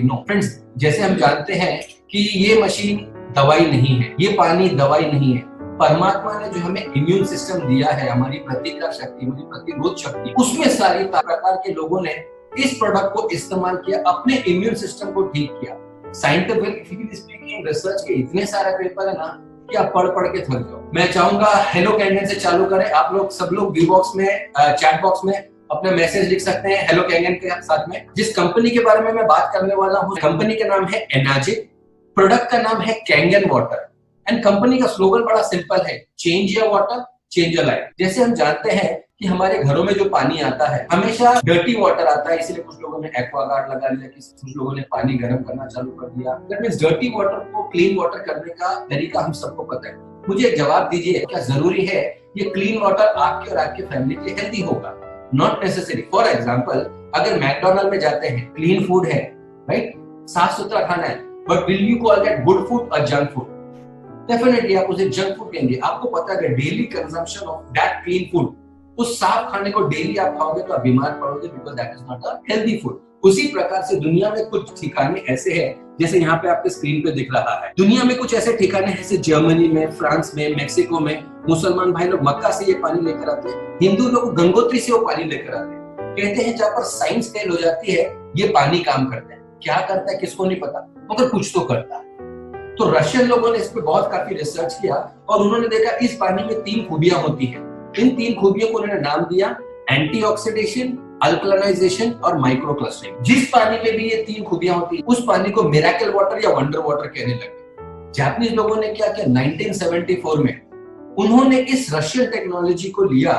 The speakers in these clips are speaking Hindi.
नो फ्रेंड्स, जैसे हम जानते हैं कि ये मशीन दवाई नहीं है, ये पानी दवाई नहीं है। परमात्मा ने जो हमें इम्यून सिस्टम दिया है, हमारी प्रतिकार शक्ति, हमारी प्रतिरोध शक्ति, उसमें सारी प्रकार के लोगों ने इस प्रोडक्ट को इस्तेमाल किया, अपने इम्यून सिस्टम को ठीक किया। साइंटिफिकली स्पीकिंग रिसर्च के इतने सारे पेपर है ना कि आप पढ़ पढ़ के थक जाओ। मैं चाहूंगा हेलो कैंगन से चालू करें। आप लोग सब लोग वी बॉक्स में, चैट बॉक्स में अपना मैसेज लिख सकते हैं हेलो कैंगन के साथ में। जिस कंपनी के बारे में मैं बात करने वाला हूँ, कंपनी का नाम है एनाजिक, प्रोडक्ट का नाम है कैंगन वाटर एंड कंपनी का स्लोगन बड़ा सिंपल है, change your water change your life. जैसे हम जानते हैं कि हमारे घरों में जो पानी आता है हमेशा डर्टी वाटर आता है, इसलिए कुछ लोगों ने एक्वागार्ड लगा लिया, कुछ लोगों ने पानी गर्म करना चालू कर दिया। दैट मींस डर्टी वाटर को क्लीन वाटर करने का तरीका हम सबको पता है। मुझे एक जवाब दीजिए, क्या जरूरी है ये क्लीन वाटर आपके और आपके फैमिली के हेल्दी होगा? Not necessary. फॉर एग्जाम्पल, अगर मैकडोनल्ड में जाते हैं, क्लीन फूड है, राइट, साफ सुथरा खाना है, but will you call that good food और जंक फूड? डेफिनेटली आप उसे जंक फूड कहेंगे। आपको पता है daily consumption of that clean food, उस साफ खाने को डेली आप खाओगे तो आप बीमार पड़ोगे, because that is not a healthy food. उसी प्रकार से दुनिया में कुछ ठिकाने ऐसे हैं, जैसे यहाँ पे आपके स्क्रीन पे दिख रहा है। दुनिया में कुछ ऐसे ठिकाने हैं जैसे जर्मनी में, फ्रांस में, मेक्सिको में मुसलमान भाई लोग मक्का से ये पानी लेकर आते हैं, हिंदू लोग गंगोत्री से वो पानी लेकर आते हैं। कहते हैं जहाँ पर साइंस फेल हो जाती है ये पानी काम करता है। क्या करता है किसको नहीं पता, मगर कुछ तो करता है। तो रशियन लोगों ने इस पे बहुत काफी रिसर्च किया और उन्होंने देखा इस पानी में 3 खूबियां होती हैं। इन 3 खूबियों को उन्होंने नाम दिया एंटीऑक्सीडेशन, अल्कलाइजेशन और माइक्रो क्लस्टरिंग। जिस पानी में भी ये 3 खूबियां होती है उस पानी को मिरेकल वाटर या वंडर वाटर कहने लगे। जापानीज लोगों ने क्या किया, 1974 में उन्होंने इस रशियन टेक्नोलॉजी को लिया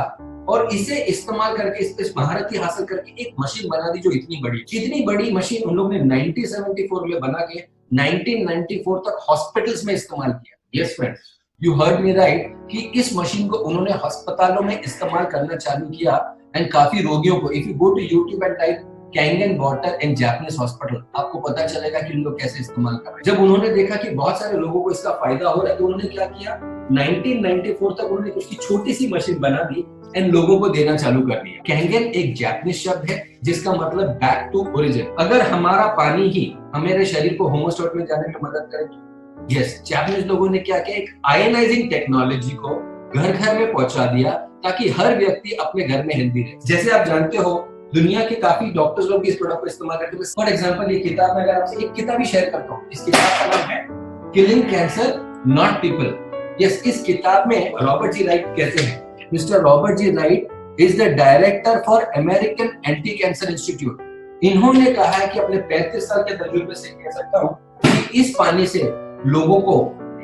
और इसे इस्तेमाल करके, इस महारत हासिल करके एक मशीन बना दी जो इतनी बड़ी मशीन उन लोगों ने 1974 में बना के 1994 तक हॉस्पिटल्स में इस्तेमाल किया। Yes friends, you heard me right, कि इस मशीन को उन्होंने अस्पतालों में इस्तेमाल करना चालू किया एंड काफी रोगियों को, if you go to YouTube and type Kangen water in Japanese hospital, आपको पता चलेगा कि उन लोग कैसे इस्तेमाल कर रहे हैं। जब उन्होंने देखा कि बहुत सारे लोगों को इसका फायदा हो रहा है तो उन्होंने क्या किया, 1994 तक उन्होंने उसकी छोटी सी मशीन बना दी एंड लोगों को देना चालू कर दिया। कैंगन एक जापानीज शब्द है जिसका मतलब बैक टू ओरिजिन। अगर हमारा पानी ही हमारे शरीर को होमोस्टेट में जाने में मदद करे तो यस, जापानीज लोगों ने क्या किया, एक आयनाइजिंग टेक्नोलॉजी को घर घर में पहुंचा दिया ताकि हर व्यक्ति अपने घर में हेल्दी रहे। जैसे आप जानते हो दुनिया के काफी डॉक्टर्स लोग इस प्रोडक्ट को इस्तेमाल करते हैं। फॉर एग्जांपल, ये किताब में अगर आपसे एक किताब ही शेयर करता हूँ, इस किताब का नाम है killing cancer not people. Yes, इस किताब में रॉबर्ट जी राइट कहते हैं, mister Robert G Wright is the director for American anti cancer institute. इन्होंने कहा है कि अपने 35 साल के तजुर्बे से कह सकता हूँ कि इस पानी से लोगों को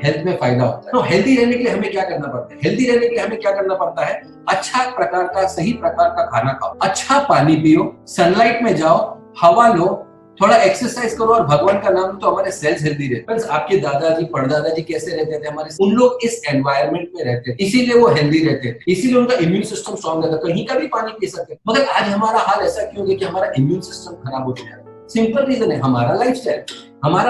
हेल्थ में फायदा होता है। तो हेल्दी रहने के लिए हमें क्या करना पड़ता है? हेल्दी रहने के लिए हमें क्या करना पड़ता है? अच्छा प्रकार का, सही प्रकार का खाना खाओ, अच्छा पानी पियो, सनलाइट में जाओ, हवा लो, थोड़ा एक्सरसाइज करो और भगवान का नाम लो, तो हमारे सेल्स हेल्दी रहते हैं। आपके दादाजी परदादाजी कैसे रहते थे? हमारे उन लोग इस एनवायरमेंट में रहते थे, इसीलिए वो हेल्दी रहते थे, इसीलिए उनका इम्यून सिस्टम स्ट्रॉन्ग रहता, कहीं का भी पानी पी सकते। मगर आज हमारा हाल ऐसा क्यों है कि हमारा इम्यून सिस्टम खराब हो गया है? सिंपल रीजन है, हमारा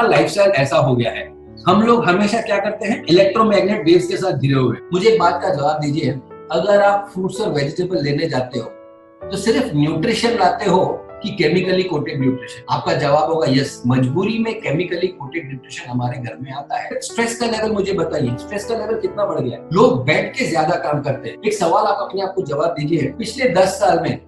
लाइफस्टाइल ऐसा हो गया है। हम लोग हमेशा क्या करते हैं, इलेक्ट्रोमैग्नेट वेव्स के साथ घिरे हुए। मुझे एक बात का जवाब दीजिए, अगर आप फ्रूट्स और वेजिटेबल लेने जाते हो तो सिर्फ न्यूट्रिशन लाते हो कि केमिकली कोटेड न्यूट्रिशन? आपका जवाब होगा यस, मजबूरी में केमिकली कोटेड न्यूट्रिशन हमारे घर में आता है। स्ट्रेस का लेवल मुझे बताइए, स्ट्रेस का लेवल कितना बढ़ गया है? लोग बैठ के ज्यादा काम करते हैं। एक सवाल आप अपने आप को जवाब दीजिए, पिछले 10 साल में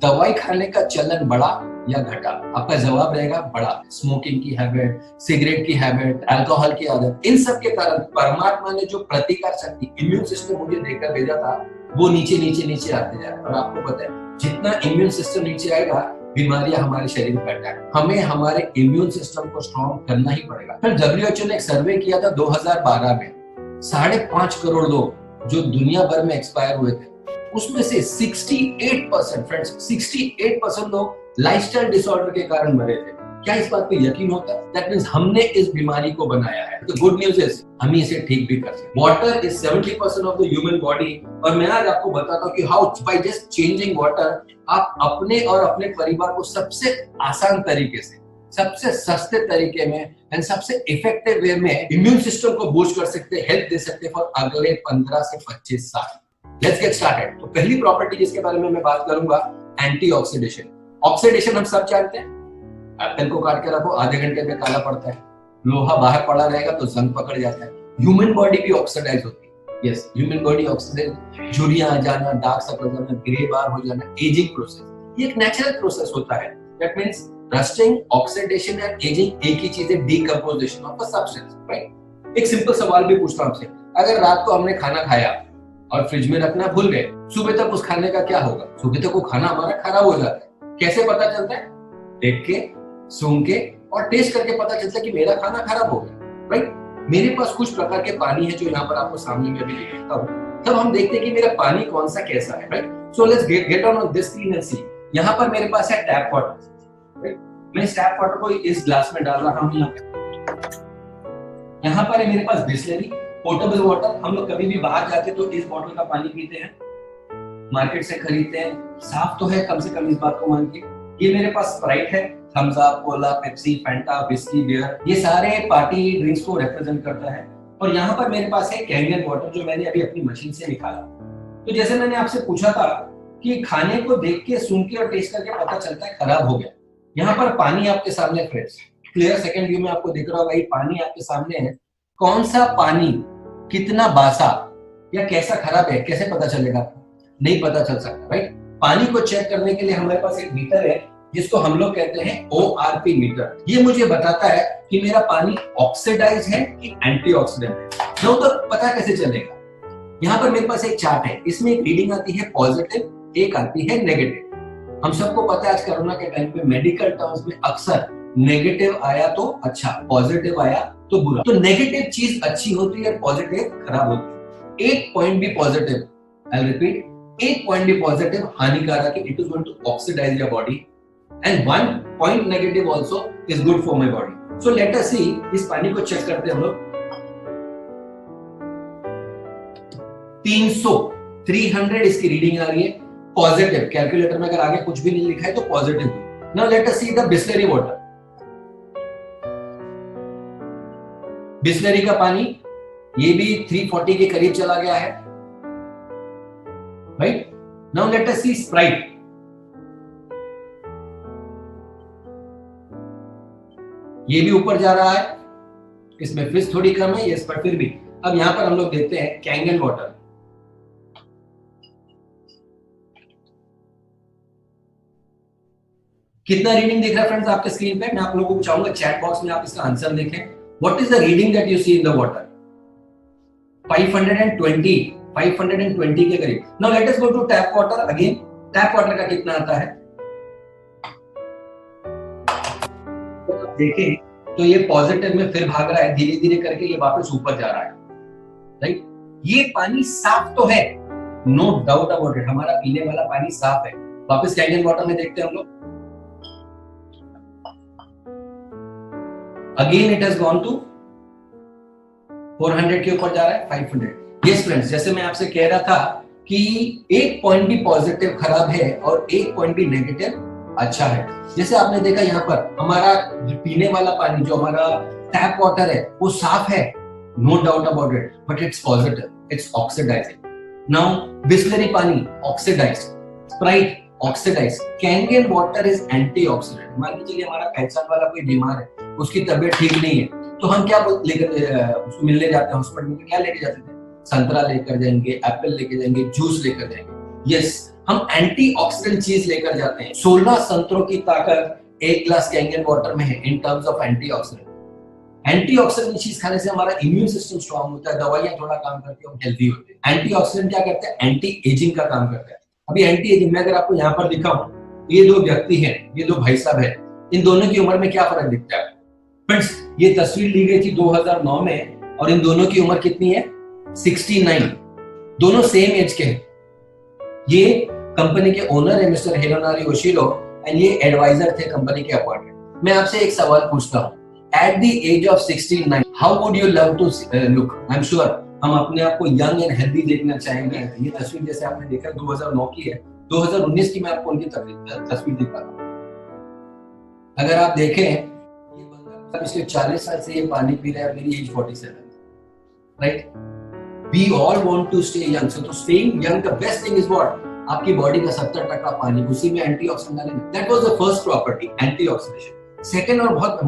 दवाई खाने का चलन बढ़ा या घटा? आपका जवाब रहेगा बढ़ा। स्मोकिंग की हैबिट, सिगरेट की हैबिट, अल्कोहल की आदत, इन सब के कारण परमात्मा ने जो प्रतिकार शक्ति, इम्यून सिस्टम मुझे देकर भेजा था, वो नीचे आते जा रहा है। और आपको पता है जितना इम्यून सिस्टम नीचे आएगा, बीमारियां हमारे शरीर में अटैक। हमें हमारे इम्यून सिस्टम को स्ट्रॉन्ग करना ही पड़ेगा। फिर WHO ने एक सर्वे किया था 2012 में, 5.5 करोड़ लोग जो दुनिया भर में एक्सपायर हुए थे, उसमें से 68% फ्रेंड्स, 68% लोग लाइफस्टाइल डिसऑर्डर के कारण मरे थे। क्या इस बात पे यकीन होता है? दैट मींस हमने इस बीमारी को बनाया है। तो गुड न्यूज इज हम इसे ठीक भी कर सकते हैं। Water is 70% of the human body, और मैं आज आपको बताता हूँ कि how by just changing water आप अपने और अपने परिवार को सबसे आसान तरीके से, सबसे सस्ते तरीके में एंड सबसे इफेक्टिव वे में इम्यून सिस्टम को बूस्ट कर सकते हैं, हेल्प दे सकते हैं फॉर अगले 15 से 25 साल। Let's get started. तो पहली प्रॉपर्टी जिसके बारे में मैं बात करूंगा, एंटीऑक्सीडेशन। ऑक्सीडेशन हम सब जानते हैं, एप्पल को काट के रखो, आधे घंटे में काला पड़ता है। लोहा बाहर पड़ा रहेगा तो जंग पकड़ जाता है। ह्यूमन बॉडी भी ऑक्सीडाइज होती है। यस, ह्यूमन बॉडी ऑक्सीडाइज, झुर्रियां आ जाना, डार्क सर्कल आ जाना, ग्रे बार हो जाना, एजिंग प्रोसेस, ये एक नेचुरल प्रोसेस होता है। That means rusting, oxidation and ageing एक ही चीज है, decomposition of a substance, right. एक सिंपल सवाल भी पूछता हूं आपसे, अगर रात को हमने खाना खाया और फ्रिज में रखना भूल गए, सुबह तक उस खाने का क्या होगा? सुबह तक वो खाना हमारा खराब हो जाता है। कैसे पता चलता है? देख के, सूंघ के और टेस्ट करके पता चलता है कि मेरा खाना खराब हो गया, राइट। मेरे पास कुछ प्रकार के पानी है जो यहाँ पर आपको सामने में भी दिखाता हूँ। तब हम देखते हैं कि मेरा पानी कौन सा कैसा है, right. So let's get on this screen and see. यहाँ पर मेरे पास है टैप वाटर, राइट। मैं इस टैप वाटर को इस ग्लास में डाल रहा हूँ। यहाँ पर है मेरे पास बिस्लरी, पोर्टेबल वाटर। हम लोग कभी भी बाहर जाते तो इस बॉटल का पानी पीते हैं, मार्केट से खरीदते हैं, साफ तो है कम से कम, इस बात को मान के। ये मेरे पास स्प्राइट है, Thums Up, cola, Pepsi, Fanta, whisky, beer, ये सारे पार्टी ड्रिंक्स को रिप्रेजेंट करता है। और यहाँ पर मेरे पास है कैंगन वाटर, जो मैंने अभी अपनी मशीन से निकाला। तो जैसे मैंने आपसे पूछा था कि खाने को देख के, सुन के और टेस्ट करके पता चलता है खराब हो गया। यहाँ पर पानी आपके सामने फ्रेश, क्लियर सेकंड व्यू में आपको दिख रहा होगा, ये पानी आपके सामने है। कौन सा पानी कितना बासा या कैसा खराब है, कैसे पता चलेगा? नहीं पता चल सकता, राइट। पानी को चेक करने के लिए हमारे पास एक मीटर है, जिसको हम लोग कहते हैं ORP मीटर। ये मुझे बताता है कि मेरा पानी ऑक्सीडाइज है कि एंटीऑक्सीडेंट है। तो पता कैसे चलेगा? यहाँ पर मेरे पास एक चार्ट है, इसमें एक रीडिंग आती है पॉजिटिव, एक आती है नेगेटिव। हम सबको पता है आज कोरोना के टाइम पे मेडिकल टर्म्स में अक्सर नेगेटिव आया तो अच्छा, पॉजिटिव आया तो बुरा। तो नेगेटिव चीज अच्छी होती है, पॉजिटिव खराब होती है। एक पॉइंट भी पॉजिटिव, आई रिपीट, एक पॉइंट भी पॉजिटिव हानिकारक है, it is going to oxidize your body, and one point negative also is good for my body. So let us see, इस पानी को चेक करते हैं हम लोग। 300 इसकी रीडिंग आ रही है, पॉजिटिव। कैलकुलेटर में अगर आगे कुछ भी नहीं लिखा है तो positive. Now let us see the Bisleri water. Bisleri का पानी ये भी 340 के करीब चला गया है, राइट। नाउ लेट अस सी स्प्राइट। ये भी ऊपर जा रहा है, इसमें फिश थोड़ी कम है, यस, पर फिर भी। अब यहां पर हम लोग देखते हैं कैंगन वाटर। कितना रीडिंग दिख रहा है फ्रेंड्स आपके स्क्रीन पे? मैं आप लोगों को चाहूंगा चैट बॉक्स में आप इसका आंसर देखें। What is the reading that you see in the water? 520 के करीब। Now let us go to tap water again. Tap water का कितना आता है? तो आप देखें तो ये पॉजिटिव में फिर भाग रहा है, धीरे धीरे करके ये वापस ऊपर जा रहा है, राइट। ये पानी साफ तो है, नो डाउट अबाउट इट, हमारा पीने वाला पानी साफ है। वापस कैंगन वाटर में देखते हैं हम लोग। Again it has gone to 400 के ऊपर जा रहा है, 500। यस फ्रेंड्स, जैसे मैं आपसे कह रहा था कि एक पॉइंट भी पॉजिटिव खराब है और एक पॉइंट भी नेगेटिव अच्छा है। जैसे आपने देखा यहाँ पर हमारा पीने वाला पानी, जो हमारा टैप वाटर है, वो साफ है, no doubt about it, but it's positive, it's oxidizing. Now Bisleri पानी oxidized, Sprite oxidized, Kangen water is antioxidant. मान लीजिए हमारा पहचान वाला कोई बीमार है, उसकी तबीयत ठीक नहीं है, तो हम क्या लेकर उसको मिलने जाते हैं हॉस्पिटल में? क्या लेके जाते थे? संतरा लेकर जाएंगे, एप्पल लेके जाएंगे, जूस लेकर जाएंगे। यस, हम एंटीऑक्सीडेंट चीज लेकर जाते हैं। 16 संतरों की ताकत एक ग्लास कैंगन वाटर में है in terms of antioxidant. Antioxidant चीज खाने से हमारा इम्यून सिस्टम स्ट्रांग होता है, दवाइयां थोड़ा काम करती है, हम हेल्दी होते हैं। एंटीऑक्सीडेंट क्या करते हैं? एंटी एजिंग का काम करता है। अभी एंटी एजिंग में अगर आपको यहाँ पर दिखाऊं, ये दो व्यक्ति हैं, ये दो भाई साहब हैं, इन दोनों की उम्र में क्या फर्क दिखता है फ्रेंड्स? ये तस्वीर ली गई थी 2009 में और इन दोनों की उम्र कितनी है? 69। दोनों सेम एज के हैं। ये कंपनी के ओनर है मिस्टर हिरोनारी ओशिरो, एंड ये एडवाइजर थे कंपनी के अपॉइंटेड। मैं आपसे एक सवाल पूछता हूँ, at the age of 69 how would you love to look? I am sure हम अपने आप को यंग एंड हेल्दी देखना चाहेंगे। ये तस्वीर जैसे आपने देखा 2009 की है, 2019 की मैं आपको उनकी तस्वीर दिखा रहा हूँ। अगर आप देखें, ये बंदा पिछले 40 साल से ये पानी पी रहा है, मेरी age 47, right? We all want to stay young. So to staying young, the best thing is what? आपकी बॉडी का 70% पानी, उसी में एंटीऑक्सीडेंट डालेंगे। That was the first property, antioxidation. Second और बहुत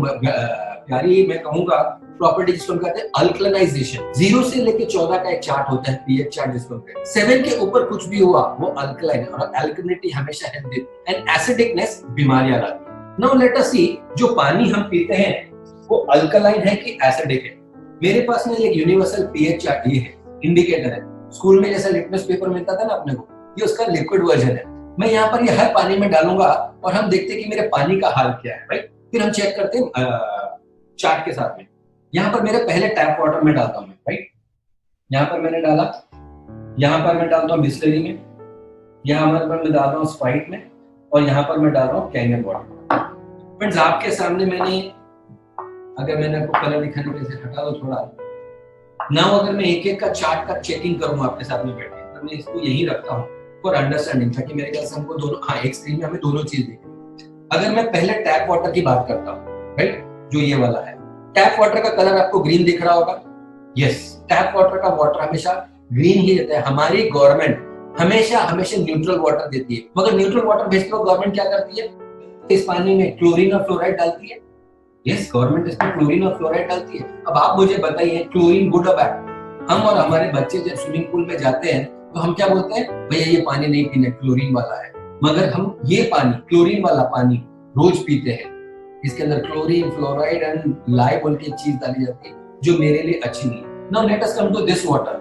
प्यारी मैं कहूंगा प्रॉपर्टी जिसको हम कहते हैं अल्कलाइजेशन। 0 से लेके 14 का एक चार्ट होता है, पीएच चार्ट जिसको कहते हैं। 7 के ऊपर कुछ भी हुआ वो अल्कलाइन, और अल्कलिनिटी हमेशा हेल्दी एंड एसिडिकनेस बीमारियां लाती है। नाउ लेट अस सी, जो पानी हम पीते हैं वो अल्कलाइन है कि एसिडिक है। मेरे पास में एक यूनिवर्सल पीएच चार्ट ये है, इंडिकेटर है। स्कूल में जैसा लिटमस पेपर मिलता था ना अपने को, ये उसका लिक्विड वर्जन है। मैं यहाँ पर ये हर पानी में डालूंगा और हम देखते हैं कि मेरे पानी का हाल क्या है, राइट। फिर हम चेक करते हैं चार्ट के साथ में। यहाँ पर मेरे पहले टैप वाटर में डालता हूँ, राइट। यहाँ पर मैंने डाला, यहाँ पर मैं डालता हूँ बिस्लरी में, यहाँ पर मैं डाल रहा हूँ स्प्राइट में, और यहाँ पर मैं डाल रहा हूँ कैंगन वाटर। फ्रेंड्स, आपके सामने मैंने, अगर मैंने आपको कलर दिखाने के लिए हटा दो थोड़ा ना, अगर मैं एक एक का चार्ट का चेकिंग करूँ आपके साथ में बैठ के, तो मैं इसको यही रखता हूँ फॉर अंडरस्टैंडिंग, ताकि मेरे ख्याल से हमको दोनों, हाँ, एक स्क्रीन में हमें दोनों चीज दिखे। अगर मैं पहले टैप वाटर की बात करता हूँ, राइट, जो ये वाला है, टैप वाटर का कलर आपको ग्रीन दिख रहा होगा। यस, टैप वाटर का वाटर हमेशा ग्रीन ही रहता है। हमारी गवर्नमेंट हमेशा न्यूट्रल वाटर देती है, मगर न्यूट्रल वाटर भेजते हुए गवर्नमेंट क्या करती है, इस पानी में क्लोरीन और फ्लोराइड डालती है। यस, गवर्नमेंट इसमें क्लोरीन और फ्लोराइड डालती है। अब आप मुझे बताइए, क्लोरीन गुड और बैड? हम और हमारे बच्चे जब स्विमिंग पूल में जाते हैं तो हम क्या बोलते हैं, भैया ये पानी नहीं पीना, क्लोरीन वाला है। मगर हम ये पानी, क्लोरीन वाला पानी रोज पीते हैं। इसके अंदर क्लोरीन, फ्लोराइड एंड लाई बोल के चीज डाली जाती है जो मेरे लिए अच्छी नहीं है। Now let us come to this water.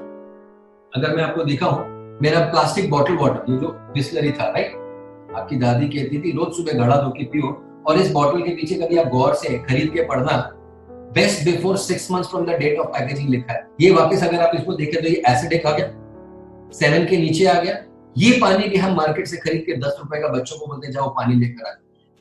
अगर मैं आपको दिखाऊं, मेरा प्लास्टिक बॉटल वाटर, ये जो बिस्लरी था, राइट, आपकी दादी कहती थी रोज सुबह घड़ा धो के पियो, और इस बॉटल के पीछे कभी आप गौर से खरीद के पढ़ना, best before 6 months from the date of packaging लिखा है। ये वापस अगर आप इसको देखें तो ये एसिडिक आ गया, 7 के नीचे आ गया। ये पानी भी हम मार्केट से खरीद के 10 रुपए का बच्चों को बोलते हैं जाओ पानी लेकर आ।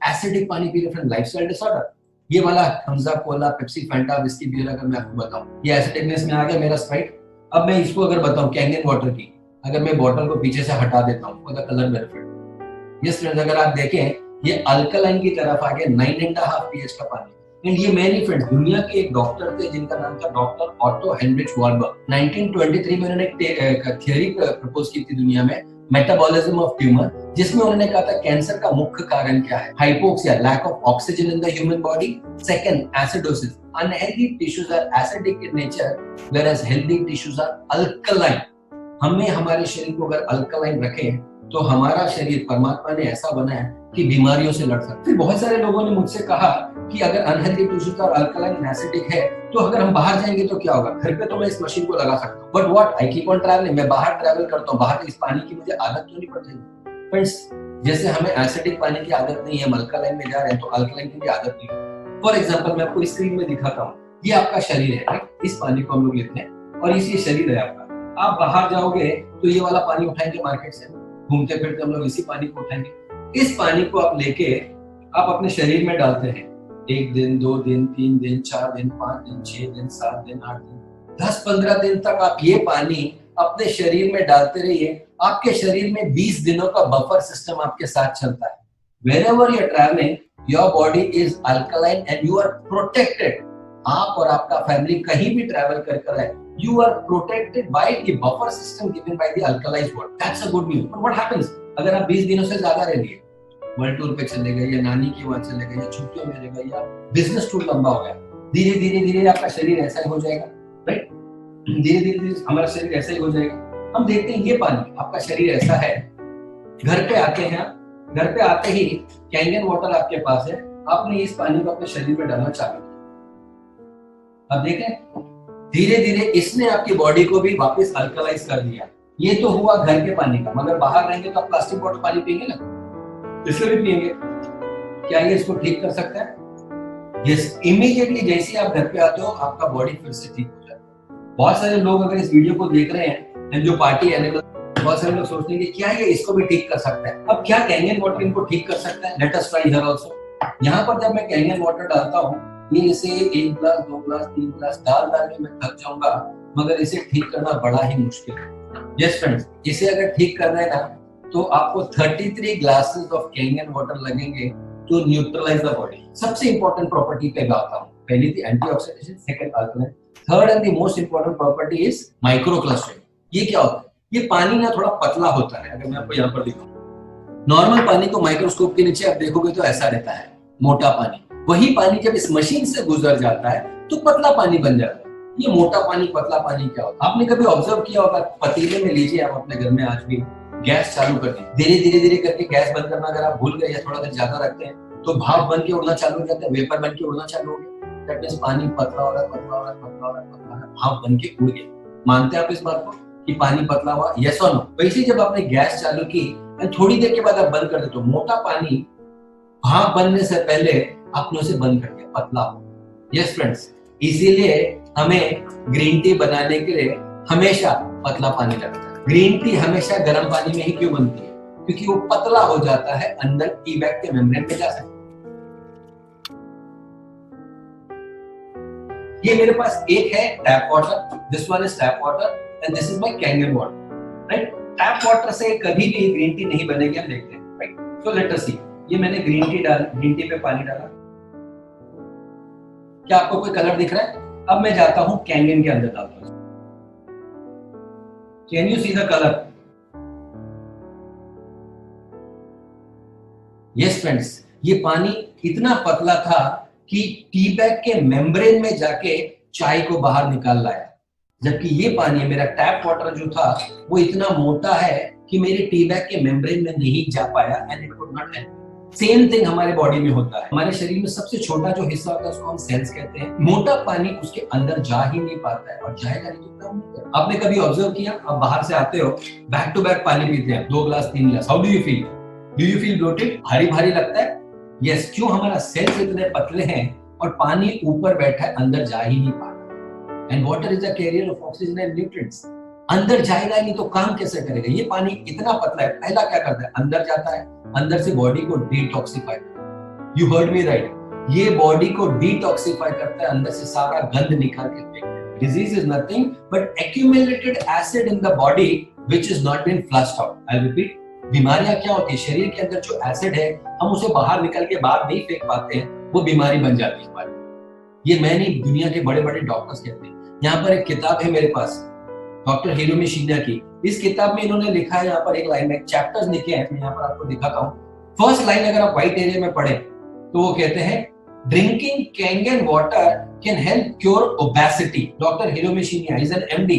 एसिडिक पानी पी रहे, लाइफस्टाइल डिसऑर्डर। ये वाला Thums Up, cola, Pepsi, Fanta, whisky, beer, अगर मैं आपको बताऊं, ये एसिडिकनेस में आ गया मेरा स्प्राइट। अब मैं इसको अगर बताऊं कैंगन वाटर की, अगर मैं बॉटल को पीछे से हटा देता हूं, for the colour benefit. Yes friends, अगर आप देखें ये अल्कलाइन की तरफ आ गया, 9.5 pH का पानी। एंड ये मैंने फ्रेंड्स, दुनिया के एक डॉक्टर थे जिनका नाम था डॉक्टर ऑटो हेनरिच वार्बर्ग। 1923 में उन्होंने एक थ्योरी प्रपोज की थी दुनिया में, मेटाबॉलिज्म ऑफ ट्यूमर, जिसमें उन्होंने कहा था कैंसर का मुख्य कारण क्या है, hypoxia, lack of oxygen in the human body. Second, acidosis, unhealthy tissues are acidic in nature whereas healthy tissues are alkaline. हमें हमारे शरीर को अगर अल्कलाइन रखें तो हमारा शरीर परमात्मा ने ऐसा बनाया कि बीमारियों से लड़ सकते। फिर बहुत सारे लोगों ने मुझसे कहा कि अगर अनहेल्दी टिश्यूज और अल्कलाइन एसिडिक है तो अगर हम बाहर जाएंगे तो क्या होगा? घर पे तो मैं इस मशीन को लगा सकता हूँ, but what, I keep on travelling, मैं बाहर ट्रैवल करता हूँ, बाहर इस पानी की मुझे आदत क्यों नहीं पड़ जाएगी? फ्रेंड्स, जैसे हमें एसिडिक पानी की आदत नहीं है, हम अल्कलाइन में जा रहे हैं, तो अल्कलाइन की भी आदत नहीं है। फॉर एग्जाम्पल, मैं आपको स्क्रीन में दिखाता हूँ, ये आपका शरीर है, इस पानी को हम लोग लेते हैं और इसी शरीर है आपका। आप बाहर जाओगे तो ये वाला पानी उठाएंगे मार्केट से, घूमते फिरते हम लोग इसी पानी को उठाएंगे। इस पानी को आप लेके आप अपने शरीर में डालते हैं, 1 दिन, 2 दिन, 3 दिन, 4 दिन, 5 दिन, 6 दिन, 7 दिन, 8 दिन, 10-15 दिन तक आप ये पानी अपने शरीर में डालते रहिए। आपके शरीर में 20 दिनों का बफर सिस्टम आपके साथ चलता है। Wherever you are traveling, your body is alkaline and you are protected. आप और आपका फैमिली कहीं भी ट्रैवल कर रहे हैं, you are protected by the buffer system given by the alkalized water. That's a good news. But what happens अगर आप 20 दिनों से ज्यादा रह लिए, वर्ल्ड टूर पे चले गए या नानी के वहां चले गए या छुट्टियों में रह गए या बिजनेस टूर लंबा हो गया, धीरे धीरे आपका शरीर ऐसा ही हो जाएगा, राइट? धीरे धीरे हमारा शरीर ऐसा ही हो जाएगा। हम देखते हैं ये पानी, आपका शरीर ऐसा है, घर पे आते हैं, घर पे आते ही कैंगन वाटर आपके पास है, आपने इस पानी को अपने शरीर में डालना चालू किया। अब देखें धीरे धीरे इसने आपकी बॉडी को भी वापस अल्कलाइज कर दिया। ये तो हुआ घर के पानी का, मगर बाहर रहेंगे तो आप प्लास्टिक बॉटल पानी पिएंगे ना, इसलिए भी पिएंगे। क्या ये इसको ठीक कर सकता है? यस, इमीडिएटली जैसे आप घर पे आते हो आपका बॉडी फिर से ठीक हो जाता है। बहुत सारे लोग अगर इस वीडियो को देख रहे हैं जो पार्टी एनिमल, बहुत सारे लोग सोचते हैं कि क्या ये इसको भी ठीक कर सकता है। अब क्या कैंगन वाटर इनको ठीक कर सकता है? Let us try here also. यहाँ पर जब मैं कैंगन वाटर डालता हूँ, ये इसे 1 ग्लास, 2 ग्लास, 3 ग्लास डाल के मैं थक जाऊंगा, मगर इसे ठीक करना बड़ा ही मुश्किल है। यस फ्रेंड्स, इसे अगर ठीक करना है ना तो आपको 33 ग्लासेस ऑफ कैंगन वाटर लगेंगे टू न्यूट्रलाइज द बॉडी। सबसे इंपॉर्टेंट प्रॉपर्टी पे आता हूँ। पहली थी antioxidation, second alkaline, third and the most important property is microclustering. ये क्या होता है? ये पानी ना थोड़ा पतला होता है। अगर मैं आपको यहाँ पर दिखाऊं, नॉर्मल पानी को माइक्रोस्कोप के नीचे आप देखोगे तो ऐसा रहता है, मोटा पानी। वही पानी जब इस मशीन से गुजर जाता है तो पतला पानी बन जाता है। ये मोटा पानी पतला पानी क्या होता है? आपने कभी ऑब्जर्व किया होगा, पतीले में लीजिए आप अपने घर में आज भी, गैस चालू कर दी, धीरे धीरे करके गैस बंद करना अगर आप भूल गए या थोड़ा देर ज्यादा रखते हैं तो भाप बन के उड़ना चालू हो जाता है, वेपर बन के उड़ना चालू हो गया। दैट मींस पानी पतला हो रहा है, पतला हो रहा है, पतला हो रहा है, पतला हो रहा है, भाप बन के उड़ गया। मानते हैं आप इस बात को कि पानी पतला हुआ? यस और नो? वैसे जब आपने गैस चालू की थोड़ी देर के बाद आप बंद कर दे तो मोटा पानी भाप बनने से पहले आपने उसे बंद कर दिया, पतला हो। यस फ्रेंड्स, इसीलिए हमें ग्रीन टी बनाने के लिए हमेशा पतला पानी लगता है। ग्रीन टी हमेशा गर्म पानी में ही क्यों बनती है? क्योंकि वो पतला हो जाता है, अंदर टी बैग के मेम्ब्रेन में जा सकता है। ये मेरे पास एक है tap water, this one is tap water and this is my Kangen water, right? Tap water से कभी भी ग्रीन टी नहीं बनेगी, हम देखते हैं, राइट? सो लेट अस सी। ये मैंने ग्रीन टी पे पानी डाला, क्या आपको कोई कलर दिख रहा है? अब मैं जाता हूं कैंगन के अंदर डालता हूं। Can you see the colour? Yes friends, ये पानी इतना पतला था कि टी बैग के मेम्ब्रेन में जाके चाय को बाहर निकाल लाया, जबकि ये पानी, मेरा टैप वाटर जो था, वो इतना मोटा है कि मेरे टी बैग के मेम्ब्रेन में नहीं जा पाया and it could not help. Same thing हमारे बॉडी में होता है। हमारे शरीर में सबसे छोटा जो हिस्सा होता है उसको हम सेल्स कहते हैं। मोटा पानी उसके अंदर जा ही नहीं पाता है, और जाएगा नहीं तो क्या होगा? आपने कभी ऑब्जर्व किया, आप बाहर से आते हो, बैक टू बैक पानी पीते हैं, 2 glass 3 glass, how do you feel? Do you feel bloated? भारी भारी लगता है? यस, क्यों? हमारा सेल्स इतने पतले हैं और पानी ऊपर बैठा है, अंदर जा ही नहीं पाता। And water is a carrier of oxygen and nutrients. अंदर जाएगा नहीं तो काम कैसे करेगा? ये पानी इतना पतला है, पहला क्या करता है? अंदर जाता है, अंदर से बॉडी को डिटॉक्सिफाई करता है। You heard me right? ये बॉडी को डिटॉक्सिफाई करता है, अंदर से सारा गंद निकाल के फेंकता है। Disease is nothing but accumulated acid in the body which is not been flushed out. I repeat, बीमारियां क्या होती है? शरीर के अंदर जो एसिड है, हम उसे बाहर निकल के बाहर नहीं फेंक पाते हैं, वो बीमारी बन जाती है हमारी। ये मैं नहीं, दुनिया के बड़े बड़े डॉक्टर्स कहते हैं। यहाँ पर एक किताब है मेरे पास, डॉक्टर हिरोमी शिन्या की। इस किताब में इन्होंने लिखा है, यहाँ पर एक लाइन में चैप्टर्स लिखे हैं, मैं यहाँ पर आपको दिखाता हूँ। फर्स्ट लाइन अगर आप व्हाइट एरिया में पढ़े तो वो कहते हैं, drinking Kangen water can help cure obesity. Doctor Hiromi Shinya is an MD.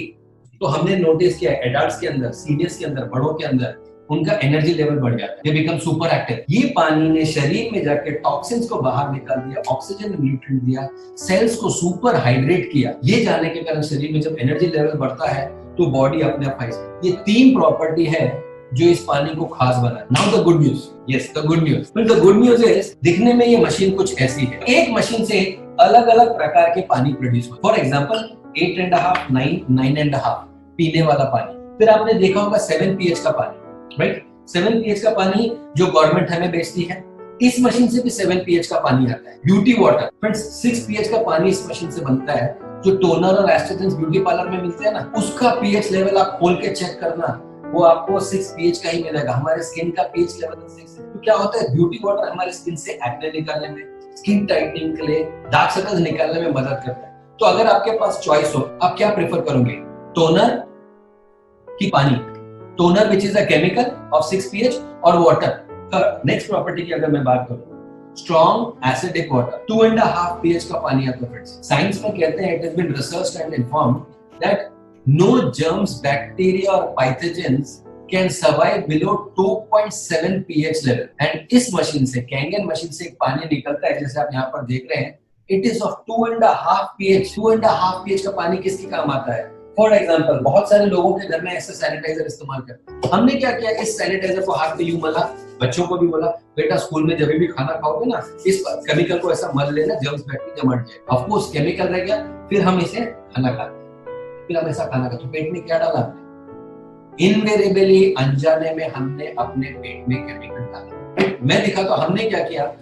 तो हमने नोटिस किया एडल्ट्स के अंदर, सीनियर्स के अंदर, बड़ों के अंदर उनका एनर्जी लेवल बढ़ जाता है, दे बिकम सुपर एक्टिव। ये पानी ने शरीर में जाके टॉक्सिन्स को बाहर निकाल दिया, ऑक्सीजन न्यूट्रिएंट दिया, सेल्स को सुपर हाइड्रेट किया। ये जाने के कारण शरीर में जब एनर्जी लेवल बढ़ता है तो बॉडी अपने आप फाइट। ये 3 प्रॉपर्टी है जो इस पानी को खास बनाए। Now the good news, yes the good news. The good news is, दिखने में ये मशीन कुछ ऐसी है। एक मशीन से अलग अलग प्रकार के पानी प्रोड्यूस होते हैं। फॉर एग्जाम्पल 8.5, 9, 9.5 पीने वाला पानी। फिर आपने देखा होगा 7 pH का पानी, राइट? 7 pH का पानी जो गवर्नमेंट हमें बेचती है, इस मशीन से भी 7 pH का पानी आता है। ब्यूटी वाटर फ्रेंड्स, 6 pH का पानी इस मशीन से बनता है। जो टोनर और एस्ट्रेजेंस ब्यूटी पार्लर में मिलते हैं ना, उसका pH लेवल आप खोल के चेक करना, वो आपको 6 pH का ही मिलेगा। हमारे स्किन का pH लेवल 6 है। तो क्या होता है, ब्यूटी वाटर हमारे स्किन से एक्ने निकालने में, स्किन टाइटनिंग के लिए, डार्क सर्कल्स निकालने में मदद करता है। तो अगर आपके पास चॉइस हो, आप क्या प्रेफर करोगे, टोनर की पानी? Toner which is a chemical of 6 pH, और वाटर। नेक्स्ट प्रॉपर्टी की अगर मैं बात करूं, स्ट्रॉन्ग एसिडिक वाटर, 2.5 pH का पानी आता है फ्रेंड्स। साइंस में कहते हैं, it has been researched and informed that no germs, bacteria और pathogens can survive below 2.7 pH level. And इस मशीन से, कैंगन मशीन से एक पानी निकलता है, जैसे आप यहाँ पर देख रहे हैं, it is of 2.5 pH। 2.5 pH का पानी किसके काम आता है? फॉर एग्जाम्पल, बहुत सारे लोगों के घर में ऐसे सैनिटाइजर इस्तेमाल करते हैं। हमने क्या किया, इस सैनिटाइजर को हाथ पे यूं मला, बच्चों को भी बोला, बेटा स्कूल में जब भी खाना खाओगे ना, इस केमिकल को ऐसा मल लेना, जर्म्स बैक्टीरिया मर जाए। ऑफ कोर्स केमिकल रह गया, फिर हम इसे खाना खाते, फिर हम ऐसा खाना खाते, तो पेट में क्या डाला हमने? इनवेरिएबली अनजाने में हमने अपने पेट में केमिकल डाला। मैं दिखा तो हमने क्या किया,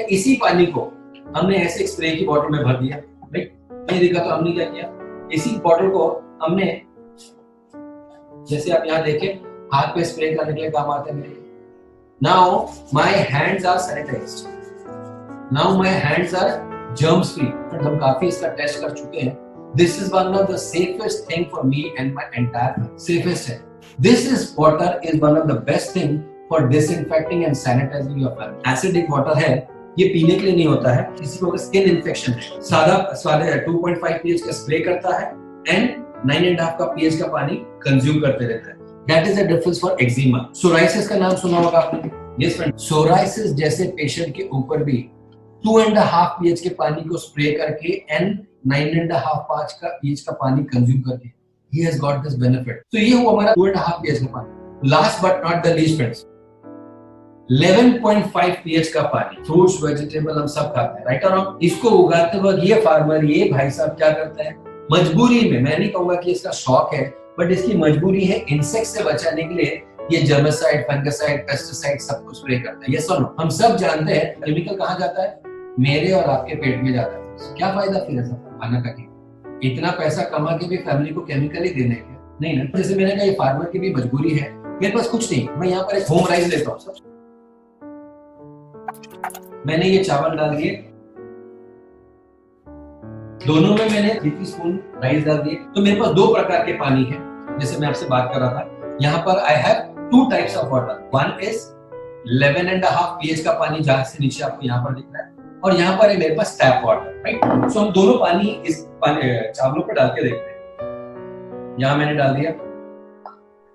इसी पानी को हमने ऐसे स्प्रे की बॉटल में भर दिया, राइट? मैं दिखा तो हमने क्या किया, इसी बॉटल को हमने, जैसे आप यहाँ देखें, हाथ पे स्प्रे करने के लिए काम आते हैं मेरे। Now my hands are sanitized, now my hands are germs free. हम काफी इसका टेस्ट कर चुके हैं। This is one of the safest thing for me and my entire, safest है। This is water is one of the best thing for disinfecting and sanitizing your family. Acidic water है, ये पीने के लिए नहीं होता है, किसी को अगर स्किन इन्फेक्शन है, सादा 2.5 pH का स्प्रे करता है एंड 9.5 का pH का पानी कंज्यूम करते रहता है। That is the difference for eczema. Psoriasis का नाम सुना होगा आपने? यस फ्रेंड, सोराइसिस जैसे पेशेंट के ऊपर भी 2.5 pH के पानी को स्प्रे करके एंड 9.5 का pH का पानी कंज्यूम करके he has got this benefit। तो ये हुआ हमारा 2.5 pH का पानी। Last but not the least friends, 11.5 pH का पानी, फ्रूट्स वेजिटेबल हम सब खाते हैं, राइट और रॉन्ग? इसको उगाते वक्त ये फार्मर, ये भाई साहब क्या करते हैं, मजबूरी में, मैं नहीं कहूंगा कि इसका शौक है, बट इसकी मजबूरी है, इंसेक्ट से बचाने के लिए ये जर्मिसाइड, फंगिसाइड, पेस्टिसाइड सब कुछ स्प्रे करता है। यस और नो? हम सब जानते हैं केमिकल कहाँ जाता है, मेरे और आपके पेट में जाता है। क्या फायदा फिर ऐसा खाना का? इतना पैसा कमा के भी फैमिली को केमिकल ही देने के नहीं ना। जैसे मैंने कहा, ये फार्मर की भी मजबूरी है, मेरे पास कुछ नहीं, मैं यहाँ पर एक होम राइस लेता हूँ। मैंने ये चावल डाल दिए, दोनों में मैंने 3 स्पून राइस डाल दिए, तो मेरे पास 2 प्रकार के पानी है। जैसे मैं आपसे बात कर रहा था, यहाँ पर I have 2 types of water. One is 11.5 pH का पानी, जहां से नीचे आपको यहाँ पर दिख रहा है, और यहाँ पर है मेरे पास टैप वाटर, राइट? सो हम दोनों पानी इस चावलों पर डाल के देखते हैं। यहाँ मैंने डाल दिया,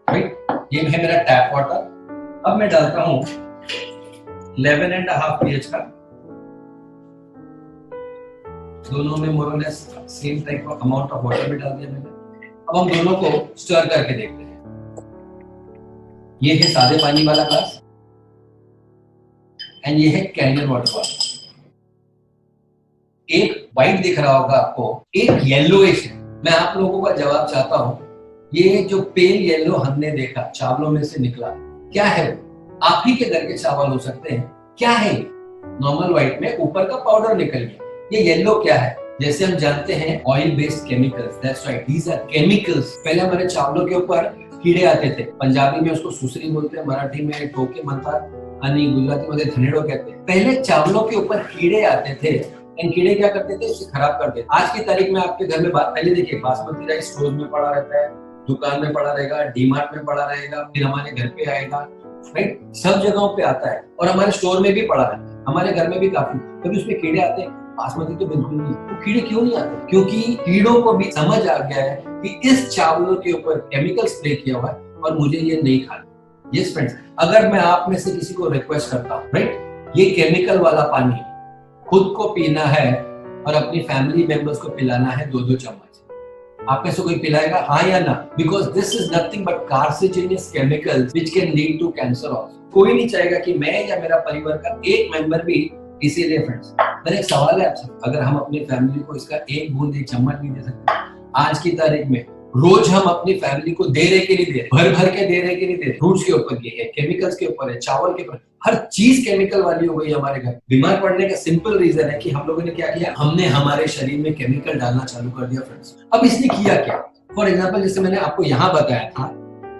राइट? ये है मेरा टैप वाटर। अब मैं डालता हूँ 11.5 pH का, दोनों में मोर और less same type of amount of water भी डाल दिया मैंने। अब हम दोनों को स्टर करके देखते हैं। ये है सादे पानी वाला ग्लास एंड ये है कैंडल वाटर वाला। एक व्हाइट दिख रहा होगा आपको, एक येलोइश है। मैं आप लोगों का जवाब चाहता हूं, ये जो पेल येलो हमने देखा चावलों में से निकला, क्या है? आप ही के घर के चावल हो सकते हैं। क्या है? नॉर्मल व्हाइट में ऊपर का पाउडर निकल गया। ये येलो क्या है? जैसे हम जानते हैं oil based chemicals, that's right, these are chemicals. पहले हमारे चावलों के ऊपर कीड़े आते थे, पंजाबी में उसको सुसरी बोलते हैं, मराठी में टोके बनता, अनि गुजराती में धनेड़ो कहते हैं। पहले चावलों के ऊपर कीड़े आते थे, इन कीड़े क्या करते थे? उसे खराब करते थे। आज की तारीख में आपके घर में पहले देखिए, बासमती राइस स्टोर में पड़ा रहता है, दुकान में पड़ा रहेगा, डीमार्ट में पड़ा रहेगा, फिर हमारे घर पे आएगा, राइट? सब जगहों पे आता है और हमारे स्टोर में भी पड़ा रहता है, हमारे घर में भी काफी। कभी उसमें कीड़े आते हैं? बासमती तो बिल्कुल नहीं। वो कीड़े क्यों नहीं आते? क्योंकि कीड़ों को भी समझ आ गया है कि इस चावलों के ऊपर केमिकल स्प्रे किया हुआ है और मुझे ये नहीं खाना। यस फ्रेंड्स, अगर मैं आप में से किसी को रिक्वेस्ट करता हूँ, राइट, ये केमिकल वाला पानी खुद को पीना है और अपनी फैमिली मेंबर्स को पिलाना है 2-2 चम्मच, आप में से कोई पिलाएगा? हाँ या ना? Because this is nothing but carcinogenous chemicals which can lead to cancer also. कोई नहीं चाहेगा कि मैं या मेरा परिवार का एक मेंबर भी। इसीलिए फ्रेंड्स, मेरा एक सवाल है आपसे, अगर हम अपनी फैमिली को इसका 1 बूंद 1 चम्मच नहीं दे सकते आज की तारीख में, रोज हम अपनी फैमिली को दे रहे के नहीं दे, भर भर के दे रहे के नहीं दे, फ्रूट्स के ऊपर ये है, केमिकल्स के ऊपर है, चावल के ऊपर, हर चीज केमिकल वाली हो गई हमारे घर। बीमार पड़ने का सिंपल रीजन है कि हम लोगों ने क्या किया, हमने हमारे शरीर में केमिकल डालना चालू कर दिया फ्रेंड्स। अब इसने किया क्या? फॉर एग्जाम्पल, जैसे मैंने आपको यहाँ बताया था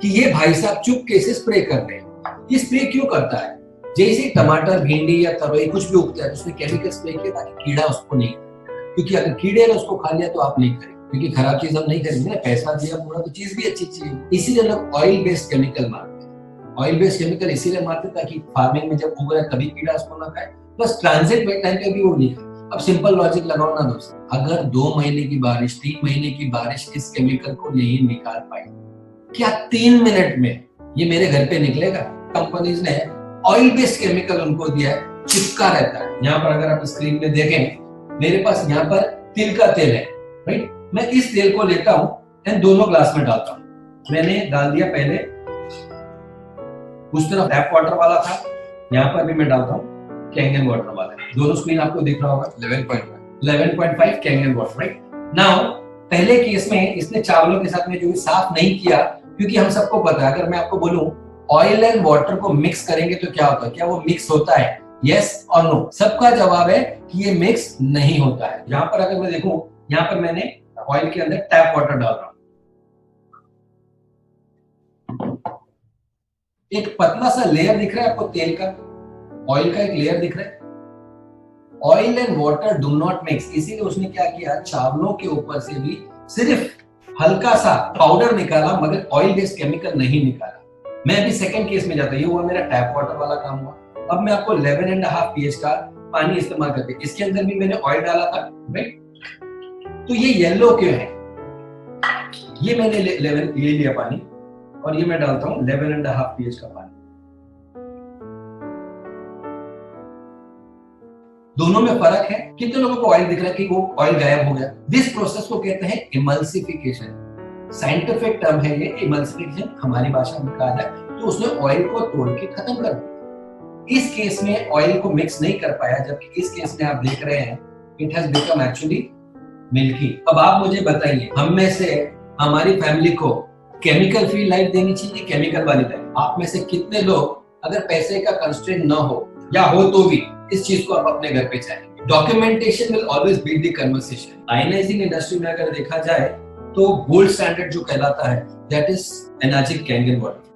कि ये भाई साहब चुपके से स्प्रे कर रहे हैं। ये स्प्रे क्यों करता है? जैसे टमाटर, भिंडी या तरोई कुछ भी उगता है, उसमें केमिकल स्प्रे किया ताकि कीड़ा उसको नहीं, क्योंकि अगर कीड़े ने उसको खा लिया तो आप नहीं करेंगे, क्योंकि खराब चीज हम नहीं करेंगे, पैसा दिया पूरा तो चीज भी अच्छी चाहिए। इसीलिए लोग ऑयल बेस्ड केमिकल मारते हैं। ऑयल बेस्ड केमिकल इसीलिए मारते ताकि फार्मिंग में जब उग रहा है तभी कीड़ा उसको ना खाए, प्लस ट्रांजिट में टाइम पे भी वो नहीं खाए। अब सिंपल लॉजिक लगाओ ना दोस्तों, अगर 2 महीने की बारिश, 3 महीने की बारिश इस केमिकल को नहीं निकाल पाई, क्या 3 मिनट में ये मेरे घर पे निकलेगा? कंपनीज ने ऑयल बेस्ड केमिकल उनको दिया है, चिपका रहता है। यहाँ पर अगर आप स्क्रीन में देखें, मेरे पास यहाँ पर तिल का तेल है, राइट? मैं इस तेल को लेता हूं एंड दोनों ग्लास में डालता हूं। मैंने डाल दिया पहले, उस तरफ टैप वाटर वाला था, यहाँ पर भी मैं डालता हूँ कैंगन वाटर वाला। दोनों स्क्रीन आपको दिख रहा होगा, 11.5 कैंगन वाटर, राइट? नाउ पहले केस में इसने चावलों के साथ में जो साफ नहीं किया, क्योंकि हम सबको पता है, अगर मैं आपको बोलूं ऑयल एंड वाटर को मिक्स करेंगे तो क्या होता है? क्या वो मिक्स होता है? यस और नो? सबका जवाब है कि ये मिक्स नहीं होता है। यहाँ पर अगर मैं देखूं, यहाँ पर मैंने ऑयल के अंदर टैप वाटर डाल रहा हूं, एक पतला सा लेयर दिख रहा है आपको तेल का, ऑयल का एक लेयर दिख रहा है। Oil and water do not mix, इसीलिए उसने क्या किया, चावलों के ऊपर से भी सिर्फ हल्का सा पाउडर निकाला, मगर ऑयल बेस्ड केमिकल नहीं निकाला। मैं अभी सेकंड केस में जाता, ये हुआ मेरा टैप वाटर वाला काम हुआ। अब मैं आपको 11.5 pH का पानी इस्तेमाल करते हैं। इसके अंदर भी मैंने ऑयल डाला था, राइट? तो ये येलो क्यों है? ये मैंने ले लिया पानी, और ये मैं डालता हूं 11.5 pH का पानी। दोनों में फर्क है। कितने लोगों को ऑयल दिख रहा है कि वो ऑयल गायब हो गया? दिस प्रोसेस को कहते हैं इमल्सिफिकेशन। साइंटिफिक टर्म है ये इमल्सिफिकेशन, हमारी भाषा में कहा जाए तो उसने ऑयल को तोड़ के खत्म कर दिया। इस केस में ऑयल को मिक्स नहीं कर पाया, जबकि इस केस में आप देख रहे हैं it has become actually milky. अब आप मुझे बताइए, हम में से हमारी फैमिली को केमिकल फ्री लाइफ देनी चाहिए, केमिकल वाली लाइफ? आप में से कितने लोग, अगर पैसे का कंस्ट्रेंट ना हो या हो तो भी, इस चीज को आप अपने घर पे चाहेंगे? Documentation will always beat the conversation. Ionizing industry में अगर देखा जाए तो गोल्ड स्टैंडर्ड जो कहलाता है that is energic Kangen water,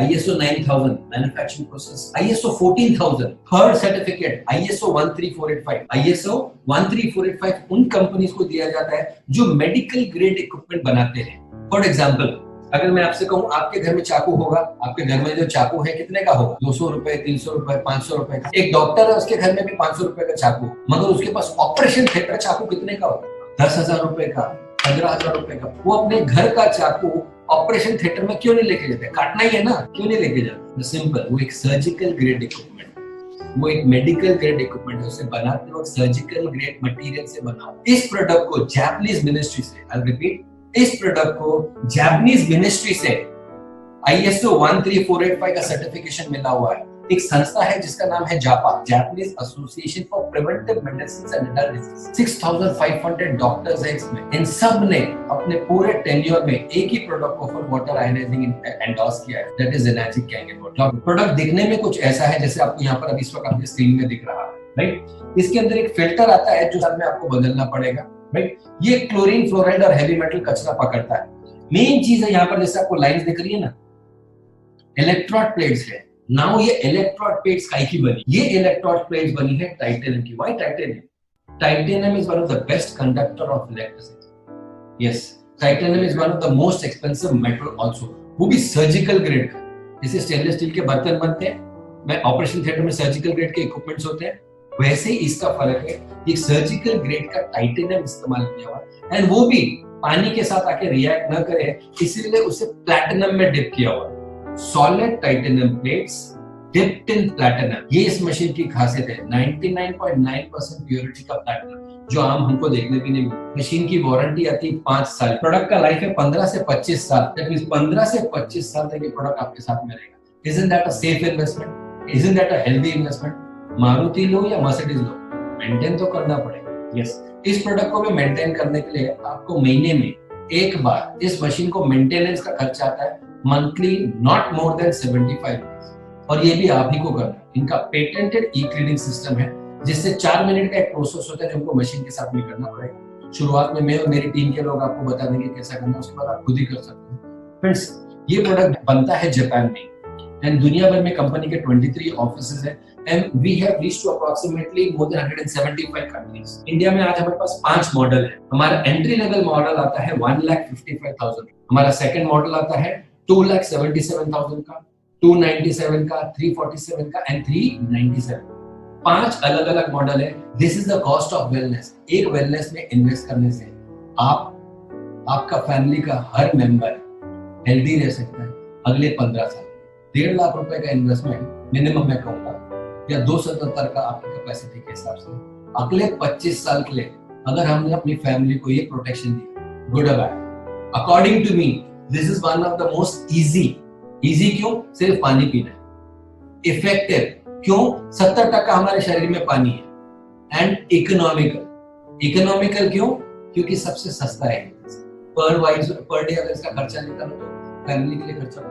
ISO 9000 manufacturing process, ISO 14000 third certificate, ISO 13485। ISO 13485 उन कंपनीज को दिया जाता है जो मेडिकल ग्रेड इक्विपमेंट बनाते हैं। फॉर एग्जांपल, अगर मैं आपसे कहूं आपके घर में चाकू होगा, आपके घर में जो चाकू है कितने का होगा? 200 रुपए, 300 रुपए, 500 रुपए का। एक डॉक्टर है, उसके घर में भी 500 रुपए का चाकू, मगर उसके पास ऑपरेशन थिएटर चाकू कितने का होगा? 10,000 रुपए का, 15,000 रुपए का। वो अपने घर का चाकू ऑपरेशन थिएटर में क्यों नहीं लेके जाते? काटना ही है ना, क्यों नहीं लेके जाते? सिंपल, वो एक सर्जिकल ग्रेड इक्विपमेंट, वो एक मेडिकल ग्रेड इक्विपमेंट है, उसे बनाते वक्त सर्जिकल ग्रेड मटेरियल से बनाओ। इस प्रोडक्ट को जापानीज मिनिस्ट्री से, आई रिपीट, इस प्रोडक्ट को जापानीज मिनिस्ट्री से ISO 13485 का सर्टिफिकेशन मिला हुआ है। एक संस्था है जिसका नाम है जापा, Japanese association for preventive medicine and adult disease. 6500 doctors हैं इसमें। इन सब ने अपने पूरे टेन्योर में एक ही प्रोडक्ट को फॉर वाटर आयनाइजिंग एंडोर्स किया है, that is energic Kangen water. Product दिखने में कुछ ऐसा है जैसे आपको यहाँ पर अभी इस वक्त आपकी स्क्रीन में दिख रहा है, राइट? इसके अंदर एक फिल्टर आता है जो में आपको बदलना पड़ेगा, राइट? ये क्लोरीन, फ्लोराइड और हेवी मेटल कचरा पकड़ता है। मेन चीज है यहाँ पर, जैसे आपको लाइंस दिख रही है ना, इलेक्ट्रोड प्लेट्स है। नाउ ये इलेक्ट्रोड प्लेट्स काहे की बनी? ये इलेक्ट्रोड प्लेट्स बनी है टाइटेनियम की। Why titanium? Titanium is one of the best conductor of electricity. Yes, titanium is one of the most expensive metal also, वो भी सर्जिकल ग्रेड का। जैसे स्टेनलेस स्टील के बर्तन बनते हैं, मैं ऑपरेशन थिएटर में सर्जिकल ग्रेड के इक्विपमेंट्स होते हैं, वैसे ही इसका फर्क है, एक सर्जिकल ग्रेड का टाइटेनियम इस्तेमाल किया हुआ है, एंड वो भी पानी के साथ आके रिएक्ट न करे, इसीलिए उसे प्लैटिनम में डिप किया हुआ है। Solid titanium plates dipped in platinum, ये इस मशीन की खासियत है। 99.9% प्योरिटी का प्लैटिनम, जो आम हमको देखने भी नहीं मिलता। मशीन की वारंटी आती है 5 साल, प्रोडक्ट का लाइफ है 15 से 25 साल। दैट मींस 15 से 25 साल तक ये प्रोडक्ट आपके साथ में रहेगा। Isn't that a safe investment? Isn't that a healthy investment? Maruti लो या मर्सिडीज लो, मेंटेन तो करना पड़ेगा। यस, इस प्रोडक्ट को भी मेंटेन करने के लिए आपको महीने में एक बार इस मशीन को मेंटेनेंस का खर्चा आता है monthly not more than 75 rupees, और ये भी आप ही को करना है। इनका पेटेंटेड ई क्लीनिंग सिस्टम है, जिससे 4 मिनट का एक प्रोसेस होता है जो हमको मशीन के साथ में करना पड़ेगा। शुरुआत में मैं और मेरी टीम के लोग आपको बता देंगे कैसा करना है, उसके बाद आप खुद ही कर सकते हैं। फ्रेंड्स, ये प्रोडक्ट बनता है जापान में, एंड दुनिया भर में कंपनी के 23 ऑफिसेज हैं, and we have reached to approximately more than 175 countries. India में आज हमारे पास 5 मॉडल है। हमारा एंट्री लेवल मॉडल आता है 1,55,000, हमारा सेकंड मॉडल आता है 2,77,000 का, 297 का, 347 का एंड 397। 5 अलग अलग मॉडल है। This is the cost of wellness. एक वेलनेस में इन्वेस्ट करने से आपका फैमिली का हर मेंबर हेल्दी रह सकता है अगले 15 साल। 1.5 लाख रुपए का इन्वेस्टमेंट मिनिमम मैं कहूंगा, या 277 का आपकी कैपेसिटी के हिसाब से, अगले 25 साल के लिए अगर हमने अपनी फैमिली को ये प्रोटेक्शन दिया, गुड और bad, according to me this is one of the most easy क्यों? सिर्फ पानी पीना है। इफेक्टिव क्यों? 70% हमारे शरीर में पानी है। एंड इकोनॉमिकल क्यों? क्योंकि सबसे सस्ता है। पर डे अगर इसका खर्चा निकालो तो फैमिली के लिए खर्चा